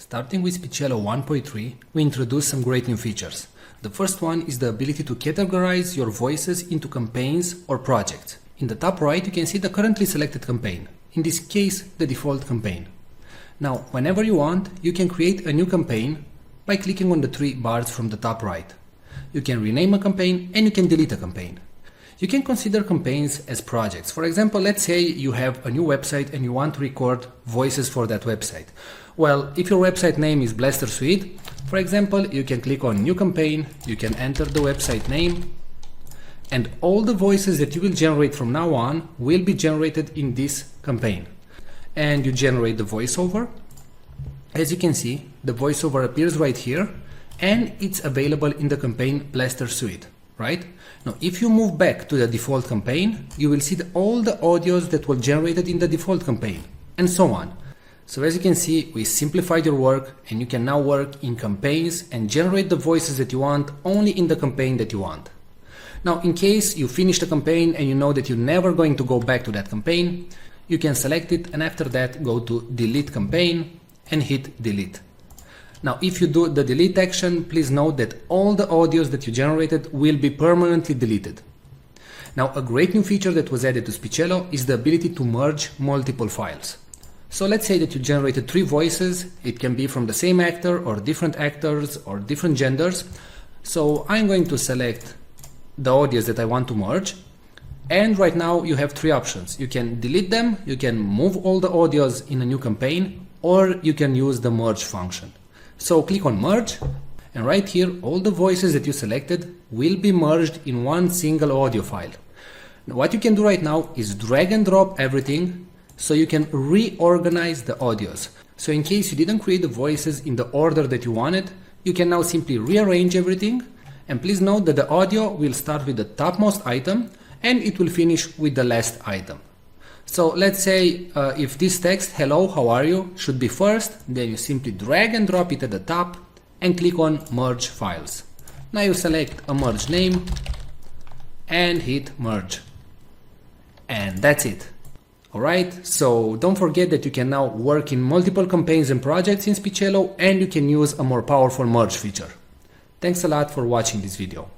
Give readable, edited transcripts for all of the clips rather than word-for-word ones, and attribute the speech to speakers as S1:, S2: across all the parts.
S1: Starting with Speechelo 1.3, we introduced some great new features. The first one is the ability to categorize your voices into campaigns or projects. In the top right, you can see the currently selected campaign. In this case, the default campaign. Now, whenever you want, you can create a new campaign by clicking on the three bars from the top right. You can rename a campaign and you can delete a campaign. You can consider campaigns as projects. For example, let's say you have a new website and you want to record voices for that website. Well, if your website name is Blaster Suite, for example, you can click on New Campaign, you can enter the website name, and all the voices that you will generate from now on will be generated in this campaign. And you generate the voiceover. As you can see, the voiceover appears right here, and it's available in the campaign Blaster Suite, right? Now, if you move back to the default campaign, you will see all the audios that were generated in the default campaign, and so on. So as you can see, we simplified your work, and you can now work in campaigns and generate the voices that you want only in the campaign that you want. Now, in case you finish the campaign and you know that you're never going to go back to that campaign, you can select it and after that go to Delete Campaign and hit Delete. Now, if you do the delete action, please note that all the audios that you generated will be permanently deleted. Now, a great new feature that was added to Speechelo is the ability to merge multiple files. So let's say that you generated 3 voices. It can be from the same actor or different actors or different genders. So I'm going to select the audios that I want to merge. And right now you have 3 options. You can delete them, you can move all the audios in a new campaign, or you can use the merge function. So click on merge, and right here all the voices that you selected will be merged in one single audio file. Now, what you can do right now is drag and drop everything so you can reorganize the audios. So in case you didn't create the voices in the order that you wanted, you can now simply rearrange everything. And please note that the audio will start with the topmost item and it will finish with the last item. So let's say if this text, hello, how are you, should be first, then you simply drag and drop it at the top and click on merge files. Now you select a merge name and hit merge. And that's it. Alright, so don't forget that you can now work in multiple campaigns and projects in Speechelo, and you can use a more powerful merge feature. Thanks a lot for watching this video.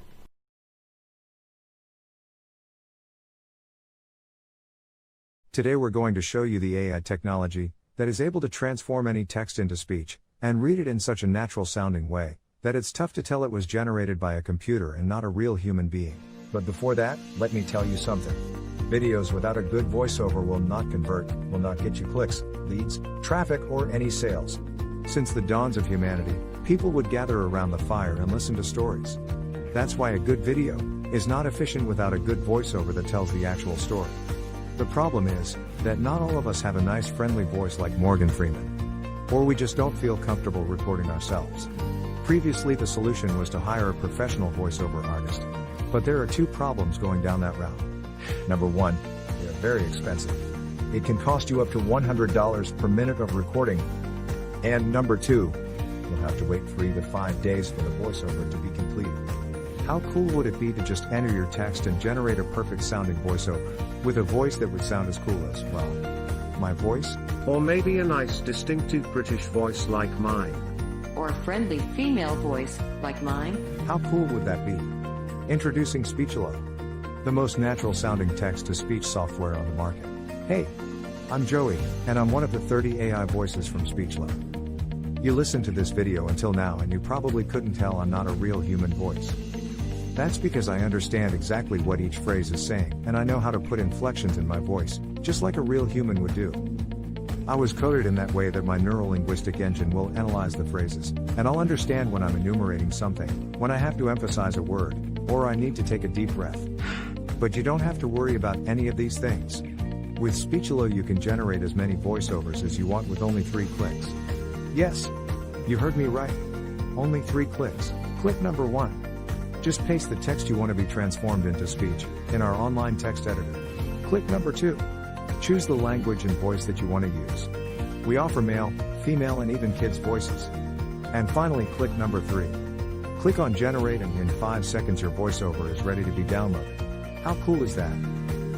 S2: Today we're going to show you the AI technology that is able to transform any text into speech and read it in such a natural sounding way that it's tough to tell it was generated by a computer and not a real human being. But before that, let me tell you something. Videos without a good voiceover will not convert, will not get you clicks, leads, traffic, or any sales. Since the dawns of humanity, people would gather around the fire and listen to stories. That's why a good video is not efficient without a good voiceover that tells the actual story. The problem is that not all of us have a nice friendly voice like Morgan Freeman. Or we just don't feel comfortable recording ourselves. Previously the solution was to hire a professional voiceover artist. But there are 2 problems going down that route. Number 1, they are very expensive. It can cost you up to $100 per minute of recording. And number 2, you'll have to wait 3 to 5 days for the voiceover to be completed. How cool would it be to just enter your text and generate a perfect sounding voiceover, with a voice that would sound as cool as, well, my voice?
S3: Or maybe a nice distinctive British voice like mine.
S4: Or a friendly female voice like mine?
S2: How cool would that be? Introducing Speechelo, the most natural sounding text-to-speech software on the market. Hey, I'm Joey, and I'm one of the 30 AI voices from Speechelo. You listened to this video until now and you probably couldn't tell I'm not a real human voice. That's because I understand exactly what each phrase is saying, and I know how to put inflections in my voice, just like a real human would do. I was coded in that way that my neuro-linguistic engine will analyze the phrases, and I'll understand when I'm enumerating something, when I have to emphasize a word, or I need to take a deep breath. But you don't have to worry about any of these things. With Speechelo you can generate as many voiceovers as you want with only 3 clicks. Yes, you heard me right. Only 3 clicks. Click number 1. Just paste the text you want to be transformed into speech in our online text editor. Click number 2. Choose the language and voice that you want to use. We offer male, female, and even kids' voices. And finally, click number 3. Click on generate and in 5 seconds your voiceover is ready to be downloaded. How cool is that?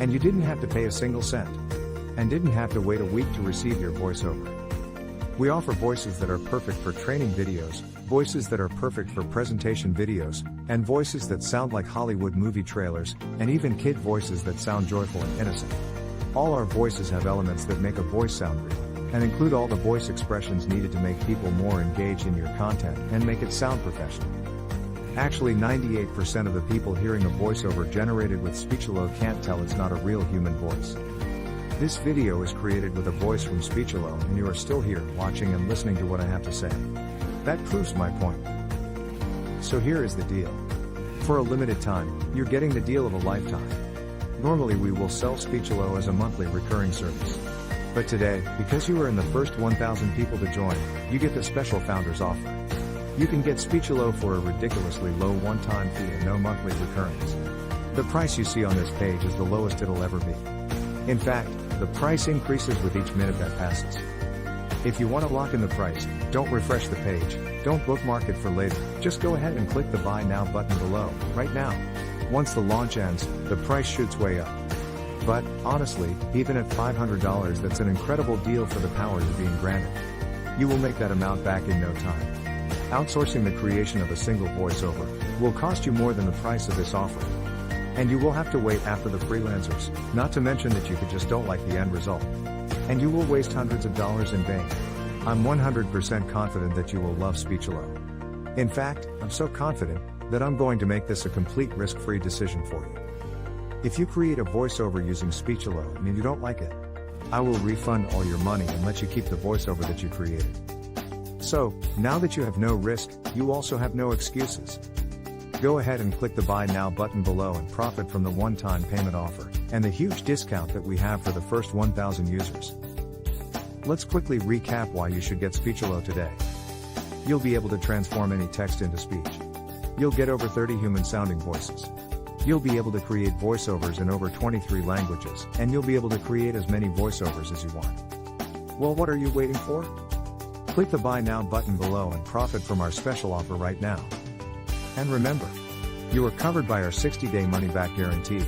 S2: And you didn't have to pay a single cent. And didn't have to wait a week to receive your voiceover. We offer voices that are perfect for training videos, voices that are perfect for presentation videos, and voices that sound like Hollywood movie trailers, and even kid voices that sound joyful and innocent. All our voices have elements that make a voice sound real, and include all the voice expressions needed to make people more engaged in your content and make it sound professional. Actually, 98% of the people hearing a voiceover generated with Speechelo can't tell it's not a real human voice. This video is created with a voice from Speechelo, and you are still here, watching and listening to what I have to say. That proves my point. So here is the deal. For a limited time, you're getting the deal of a lifetime. Normally we will sell Speechelo as a monthly recurring service. But today, because you are in the first 1,000 people to join, you get the special founders offer. You can get Speechelo for a ridiculously low one-time fee and no monthly recurrings. The price you see on this page is the lowest it'll ever be. In fact, the price increases with each minute that passes. If you want to lock in the price, don't refresh the page, don't bookmark it for later, just go ahead and click the Buy Now button below, right now. Once the launch ends, the price shoots way up. But, honestly, even at $500 that's an incredible deal for the power you're being granted. You will make that amount back in no time. Outsourcing the creation of a single voiceover will cost you more than the price of this offer. And you will have to wait after the freelancers, not to mention that you just don't like the end result. And you will waste hundreds of dollars in vain. I'm 100% confident that you will love Speechelo. In fact, I'm so confident that I'm going to make this a complete risk-free decision for you. If you create a voiceover using Speechelo and you don't like it, I will refund all your money and let you keep the voiceover that you created. So, now that you have no risk, you also have no excuses. Go ahead and click the Buy Now button below and profit from the one-time payment offer, and the huge discount that we have for the first 1,000 users. Let's quickly recap why you should get Speechelo today. You'll be able to transform any text into speech. You'll get over 30 human-sounding voices. You'll be able to create voiceovers in over 23 languages, and you'll be able to create as many voiceovers as you want. Well, what are you waiting for? Click the Buy Now button below and profit from our special offer right now. And remember, you are covered by our 60-day money-back guarantee.